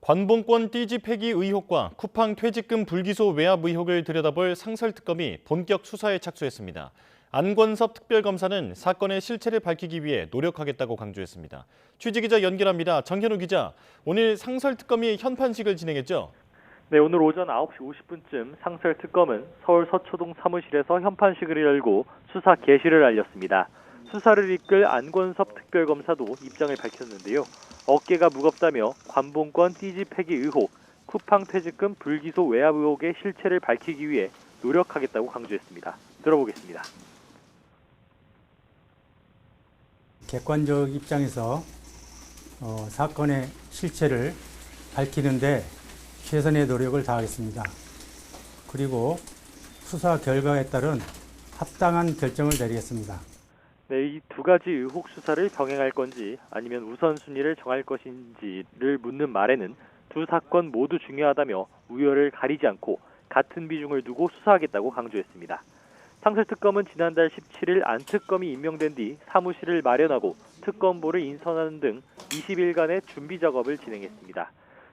관봉권 띠지 폐기 의혹과 쿠팡 퇴직금 불기소 외압 의혹을 들여다볼 상설특검이 본격 수사에 착수했습니다. 안권섭 특별검사는 사건의 실체를 밝히기 위해 노력하겠다고 강조했습니다. 취재기자 연결합니다. 정현우 기자, 오늘 상설특검이 현판식을 진행했죠? 네, 오늘 오전 9시 50분쯤 상설특검은 서울 서초동 사무실에서 현판식을 열고 수사 개시를 알렸습니다. 수사를 이끌 안권섭 특별검사도 입장을 밝혔는데요. 어깨가 무겁다며 관봉권 띠지 폐기 의혹, 쿠팡 퇴직금 불기소 외압 의혹의 실체를 밝히기 위해 노력하겠다고 강조했습니다. 들어보겠습니다. 객관적 입장에서 사건의 실체를 밝히는데 최선의 노력을 다하겠습니다. 그리고 수사 결과에 따른 합당한 결정을 내리겠습니다. 네, 이 두 가지 의혹 수사를 병행할 건지 아니면 우선순위를 정할 것인지를 묻는 말에는 두 사건 모두 중요하다며 우열을 가리지 않고 같은 비중을 두고 수사하겠다고 강조했습니다. 상설특검은 지난달 17일 안특검이 임명된 뒤 사무실을 마련하고 특검보를 인선하는 등 20일간의 준비 작업을 진행했습니다.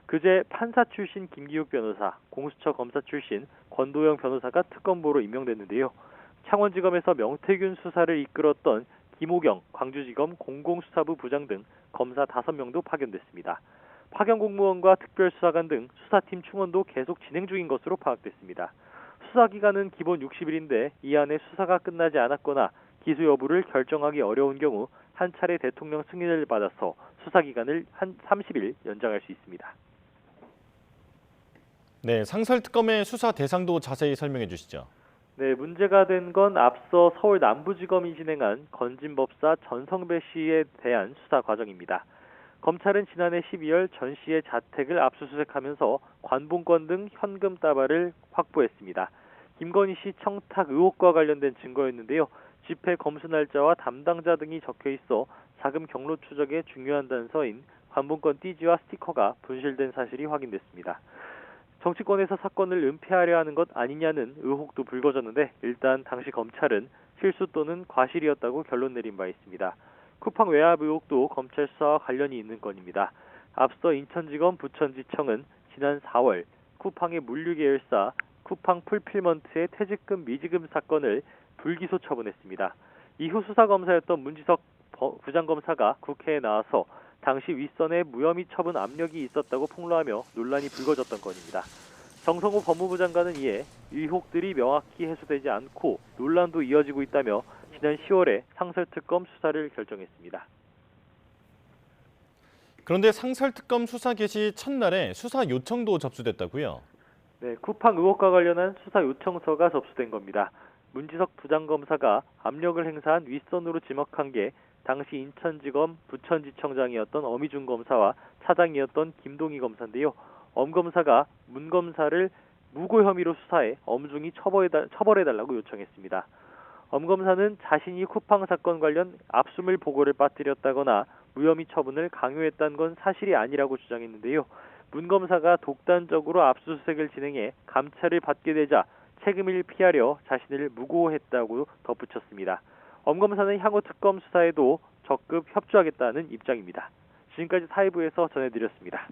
그제 판사 출신 김기욱 변호사, 공수처 검사 출신 권도영 변호사가 특검보로 임명됐는데요. 창원지검에서 명태균 수사를 이끌었던 김호경 광주지검 공공수사부 부장 등 검사 5명도 파견됐습니다. 파견 공무원과 특별수사관 등 수사팀 충원도 계속 진행 중인 것으로 파악됐습니다. 수사기간은 기본 60일인데 이 안에 수사가 끝나지 않았거나 기소 여부를 결정하기 어려운 경우 한 차례 대통령 승인을 받아서 수사기간을 한 30일 연장할 수 있습니다. 네, 상설특검의 수사 대상도 자세히 설명해 주시죠. 네, 문제가 된 건 앞서 서울 남부지검이 진행한 건진법사 전성배 씨에 대한 수사 과정입니다. 검찰은 지난해 12월 전 씨의 자택을 압수수색하면서 관봉권 등 현금 다발을 확보했습니다. 김건희 씨 청탁 의혹과 관련된 증거였는데요. 집회 검수 날짜와 담당자 등이 적혀 있어 자금 경로 추적에 중요한 단서인 관봉권 띠지와 스티커가 분실된 사실이 확인됐습니다. 정치권에서 사건을 은폐하려 하는 것 아니냐는 의혹도 불거졌는데 일단 당시 검찰은 실수 또는 과실이었다고 결론 내린 바 있습니다. 쿠팡 외압 의혹도 검찰 수사와 관련이 있는 건입니다. 앞서 인천지검 부천지청은 지난 4월 쿠팡의 물류 계열사 쿠팡 풀필먼트의 퇴직금 미지급 사건을 불기소 처분했습니다. 이후 수사검사였던 문지석 부장검사가 국회에 나와서 당시 윗선에 무혐의 처분 압력이 있었다고 폭로하며 논란이 불거졌던 건입니다. 정성호 법무부 장관은 이에 의혹들이 명확히 해소되지 않고 논란도 이어지고 있다며 지난 10월에 상설특검 수사를 결정했습니다. 그런데 상설특검 수사 개시 첫날에 수사 요청도 접수됐다고요? 네, 쿠팡 의혹과 관련한 수사 요청서가 접수된 겁니다. 문지석 부장검사가 압력을 행사한 윗선으로 지목한 게 당시 인천지검 부천지청장이었던 어미준 검사와 차장이었던 김동희 검사인데요. 엄 검사가 문 검사를 무고 혐의로 수사해 엄중히 처벌해달라고 요청했습니다. 엄 검사는 자신이 쿠팡 사건 관련 압수물 보고를 빠뜨렸다거나 무혐의 처분을 강요했다는 건 사실이 아니라고 주장했는데요. 문 검사가 독단적으로 압수수색을 진행해 감찰을 받게 되자 책임을 피하려 자신을 무고했다고 덧붙였습니다. 엄 검사는 향후 특검 수사에도 적극 협조하겠다는 입장입니다. 지금까지 사회부에서 전해드렸습니다.